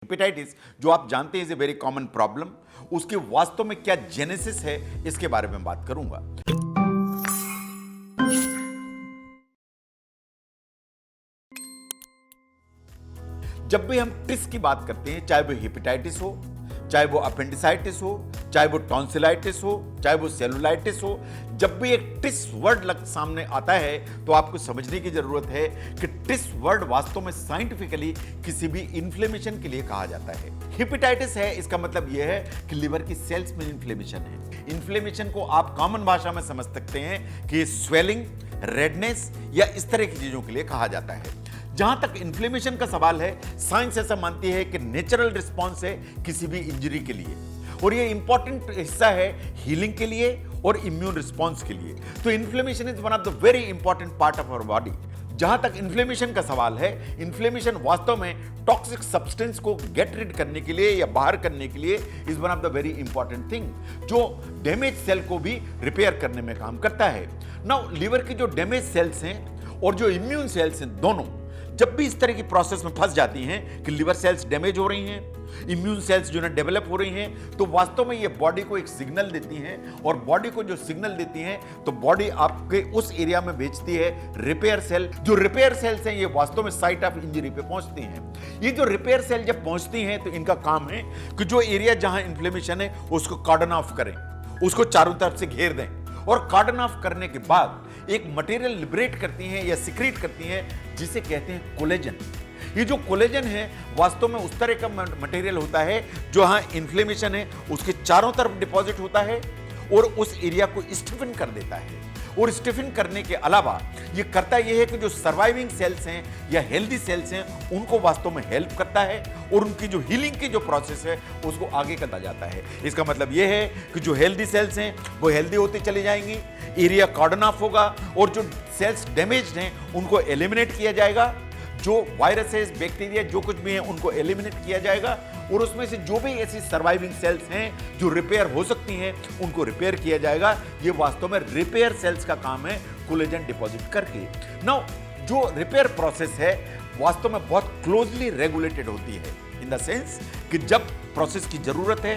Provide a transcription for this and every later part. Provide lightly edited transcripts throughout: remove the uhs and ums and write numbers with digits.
Hepatitis जो आप जानते हैं is a very common problem, उसके वास्तव में क्या जेनेसिस है इसके बारे में बात करूंगा। जब भी हम टिस की बात करते हैं, चाहे वो हेपेटाइटिस हो, चाहे वो अपेंडिसाइटिस हो, चाहे वो टॉन्सिलाइटिस हो, चाहे वो सेलुलाइटिस हो, जब भी एक टिस वर्ड सामने आता है तो आपको समझने की जरूरत है कि टिस वर्ड वास्तव में साइंटिफिकली किसी भी इन्फ्लेमेशन के लिए कहा जाता है। हेपेटाइटिस है इसका मतलब यह है कि लिवर की सेल्स में इन्फ्लेमेशन है। इन्फ्लेमेशन को आप कॉमन भाषा में समझ सकते हैं कि स्वेलिंग, रेडनेस या इस तरह की चीजों के लिए कहा जाता है। जहां तक इन्फ्लेमेशन का सवाल है, साइंस ऐसा मानती है कि नेचुरल रिस्पॉन्स है किसी भी इंजरी के लिए, और ये इंपॉर्टेंट हिस्सा है हीलिंग के लिए और इम्यून रिस्पॉन्स के लिए। तो inflammation is one of the very important part of our body. जहां तक इन्फ्लेमेशन का सवाल है, इन्फ्लेमेशन वास्तव में टॉक्सिक सब्सटेंस को गेट रिड करने के लिए या बाहर करने के लिए is one of the very important thing, जो डैमेज सेल को भी रिपेयर करने में काम करता है। नाउ लिवर की जो डैमेज सेल्स हैं और जो इम्यून सेल्स हैं, दोनों जब भी इस तरह की प्रोसेस में फंस जाती हैं कि लिवर सेल्स डैमेज हो रही हैं, इम्यून सेल्स जो है डेवलप हो रही हैं, तो वास्तव में ये बॉडी को एक सिग्नल देती हैं, और बॉडी को जो सिग्नल देती हैं तो बॉडी आपके उस एरिया में भेजती है रिपेयर सेल। जो रिपेयर सेल्स हैं ये वास्तव में साइट ऑफ इंजरी पे पहुंचती हैं। ये जो रिपेयर सेल जब पहुंचती हैं तो इनका काम है कि जो एरिया जहां इन्फ्लेमेशन है उसको कॉर्डन ऑफ करें, उसको चारों तरफ से घेर दें, और कॉर्डन ऑफ करने के बाद एक मटेरियल लिबरेट करती हैं या सिक्रीट करती हैं जिसे कहते हैं कोलेजन। ये जो कोलेजन है वास्तव में उस तरह का मटेरियल होता है जो हाँ इन्फ्लेमेशन है उसके चारों तरफ डिपॉजिट होता है और उस एरिया को स्टिफन कर देता है। और स्टिफन करने के अलावा ये करता यह है कि जो सर्वाइविंग सेल्स हैं या हेल्दी सेल्स हैं उनको वास्तव में हेल्प करता है, और उनकी जो हीलिंग की जो प्रोसेस है उसको आगे करता जाता है। इसका मतलब यह है कि जो हेल्दी सेल्स हैं वो हेल्दी होती चली जाएंगी, एरिया कॉर्डन ऑफ होगा, और जो सेल्स डैमेज्ड हैं उनको एलिमिनेट किया जाएगा, जो वायरसेस, बैक्टीरिया जो कुछ भी हैं उनको एलिमिनेट किया जाएगा, और उसमें से जो भी ऐसी सर्वाइविंग सेल्स हैं जो रिपेयर हो सकती हैं उनको रिपेयर किया जाएगा। ये वास्तव में रिपेयर सेल्स का काम है कोलेजन डिपॉजिट करके। नाउ जो रिपेयर प्रोसेस है वास्तव में बहुत क्लोजली रेगुलेटेड होती है, इन द सेंस कि जब प्रोसेस की जरूरत है,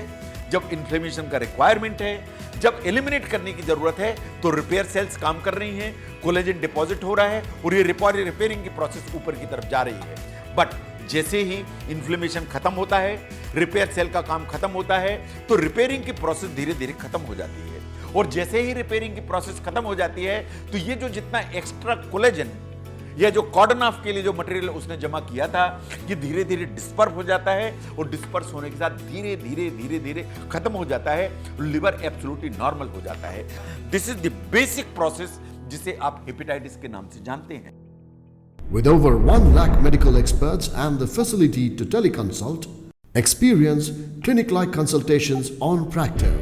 जब इन्फ्लेमेशन का रिक्वायरमेंट है, जब एलिमिनेट करने की जरूरत है तो रिपेयर सेल्स काम कर रही हैं, कोलेजन डिपॉजिट हो रहा है और ये रिपेयरिंग की प्रोसेस ऊपर की तरफ जा रही है। बट जैसे ही इन्फ्लेमेशन खत्म होता है, रिपेयर सेल का काम खत्म होता है, तो रिपेयरिंग की प्रोसेस धीरे धीरे खत्म हो जाती है, और जैसे ही रिपेयरिंग की प्रोसेस खत्म हो जाती है तो ये जो जितना एक्स्ट्रा कोलेजन या जो कॉर्डन ऑफ के लिए जो मटेरियल उसने जमा किया था ये धीरे धीरे डिस्पर्स हो जाता है, और डिस्पर्स होने के साथ धीरे धीरे धीरे धीरे खत्म हो जाता है, लिवर एब्सोल्युटली नॉर्मल हो जाता है। This is the basic process जिसे आप हेपेटाइटिस के नाम से जानते हैं। With over 1 lakh medical experts and the facility to teleconsult, experience clinic-like consultations on Practo.